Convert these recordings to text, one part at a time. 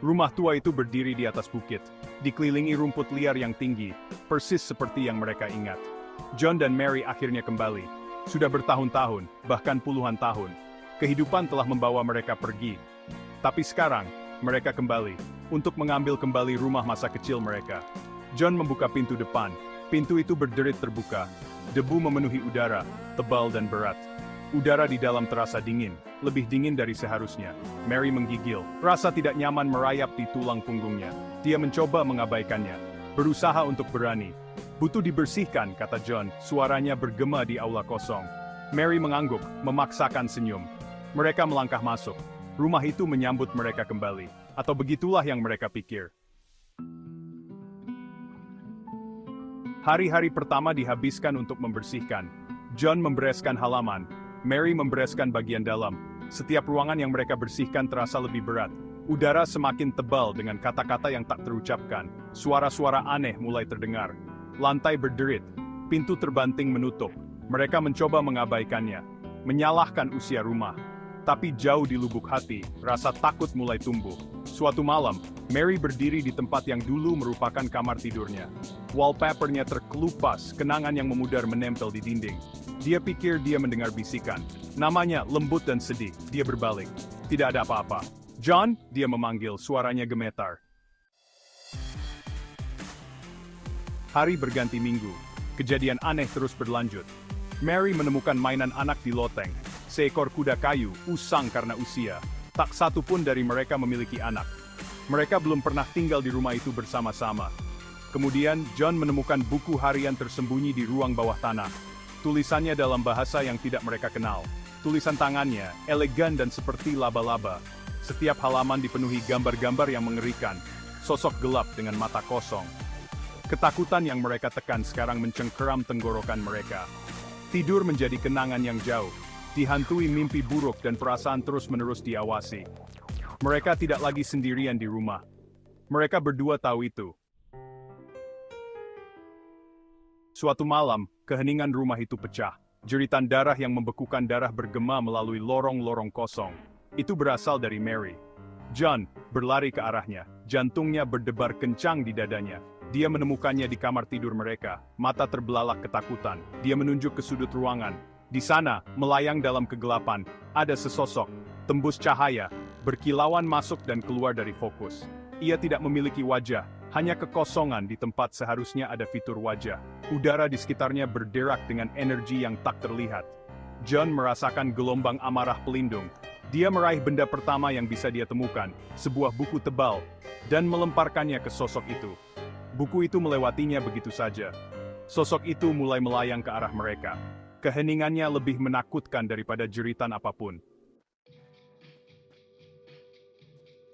Rumah tua itu berdiri di atas bukit, dikelilingi rumput liar yang tinggi, persis seperti yang mereka ingat. John dan Mary akhirnya kembali. Sudah bertahun-tahun, bahkan puluhan tahun. Kehidupan telah membawa mereka pergi. Tapi sekarang, mereka kembali, untuk mengambil kembali rumah masa kecil mereka. John membuka pintu depan. Pintu itu berderit terbuka. Debu memenuhi udara, tebal dan berat. Udara di dalam terasa dingin, lebih dingin dari seharusnya. Mary menggigil, rasa tidak nyaman merayap di tulang punggungnya. Dia mencoba mengabaikannya, berusaha untuk berani. Butuh dibersihkan, kata John, suaranya bergema di aula kosong. Mary mengangguk, memaksakan senyum. Mereka melangkah masuk. Rumah itu menyambut mereka kembali, atau begitulah yang mereka pikir. Hari-hari pertama dihabiskan untuk membersihkan. John membereskan halaman, Mary membereskan bagian dalam. Setiap ruangan yang mereka bersihkan terasa lebih berat. Udara semakin tebal dengan kata-kata yang tak terucapkan. Suara-suara aneh mulai terdengar. Lantai berderit. Pintu terbanting menutup. Mereka mencoba mengabaikannya. Menyalahkan usia rumah. Tapi jauh di lubuk hati, rasa takut mulai tumbuh. Suatu malam, Mary berdiri di tempat yang dulu merupakan kamar tidurnya. Wallpapernya terkelupas, kenangan yang memudar menempel di dinding. Dia pikir dia mendengar bisikan. Namanya lembut dan sedih. Dia berbalik. Tidak ada apa-apa. John, dia memanggil, suaranya gemetar. Hari berganti minggu. Kejadian aneh terus berlanjut. Mary menemukan mainan anak di loteng. Seekor kuda kayu, usang karena usia. Tak satu pun dari mereka memiliki anak. Mereka belum pernah tinggal di rumah itu bersama-sama. Kemudian, John menemukan buku harian tersembunyi di ruang bawah tanah. Tulisannya dalam bahasa yang tidak mereka kenal. Tulisan tangannya, elegan dan seperti laba-laba. Setiap halaman dipenuhi gambar-gambar yang mengerikan. Sosok gelap dengan mata kosong. Ketakutan yang mereka tekan sekarang mencengkeram tenggorokan mereka. Tidur menjadi kenangan yang jauh. Dihantui mimpi buruk dan perasaan terus-menerus diawasi. Mereka tidak lagi sendirian di rumah. Mereka berdua tahu itu. Suatu malam, keheningan rumah itu pecah. Jeritan darah yang membekukan darah bergema melalui lorong-lorong kosong. Itu berasal dari Mary. John berlari ke arahnya. Jantungnya berdebar kencang di dadanya. Dia menemukannya di kamar tidur mereka. Mata terbelalak ketakutan. Dia menunjuk ke sudut ruangan. Di sana, melayang dalam kegelapan, ada sesosok, tembus cahaya, berkilauan masuk dan keluar dari fokus. Ia tidak memiliki wajah, hanya kekosongan di tempat seharusnya ada fitur wajah. Udara di sekitarnya berderak dengan energi yang tak terlihat. John merasakan gelombang amarah pelindung. Dia meraih benda pertama yang bisa dia temukan, sebuah buku tebal, dan melemparkannya ke sosok itu. Buku itu melewatinya begitu saja. Sosok itu mulai melayang ke arah mereka. Keheningannya lebih menakutkan daripada jeritan apapun.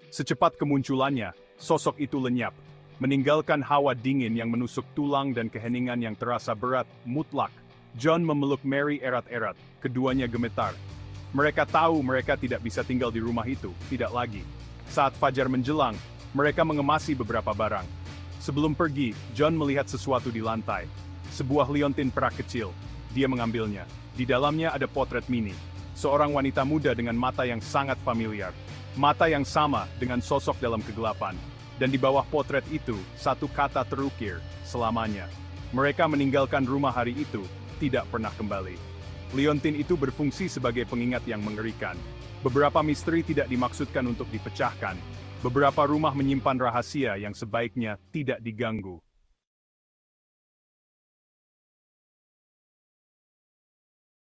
Secepat kemunculannya, sosok itu lenyap, meninggalkan hawa dingin yang menusuk tulang dan keheningan yang terasa berat, mutlak. John memeluk Mary erat-erat, keduanya gemetar. Mereka tahu mereka tidak bisa tinggal di rumah itu, tidak lagi. Saat fajar menjelang, mereka mengemasi beberapa barang. Sebelum pergi, John melihat sesuatu di lantai. Sebuah liontin perak kecil. Dia mengambilnya. Di dalamnya ada potret Minnie. Seorang wanita muda dengan mata yang sangat familiar. Mata yang sama dengan sosok dalam kegelapan. Dan di bawah potret itu, satu kata terukir, selamanya. Mereka meninggalkan rumah hari itu, tidak pernah kembali. Liontin itu berfungsi sebagai pengingat yang mengerikan. Beberapa misteri tidak dimaksudkan untuk dipecahkan. Beberapa rumah menyimpan rahasia yang sebaiknya tidak diganggu.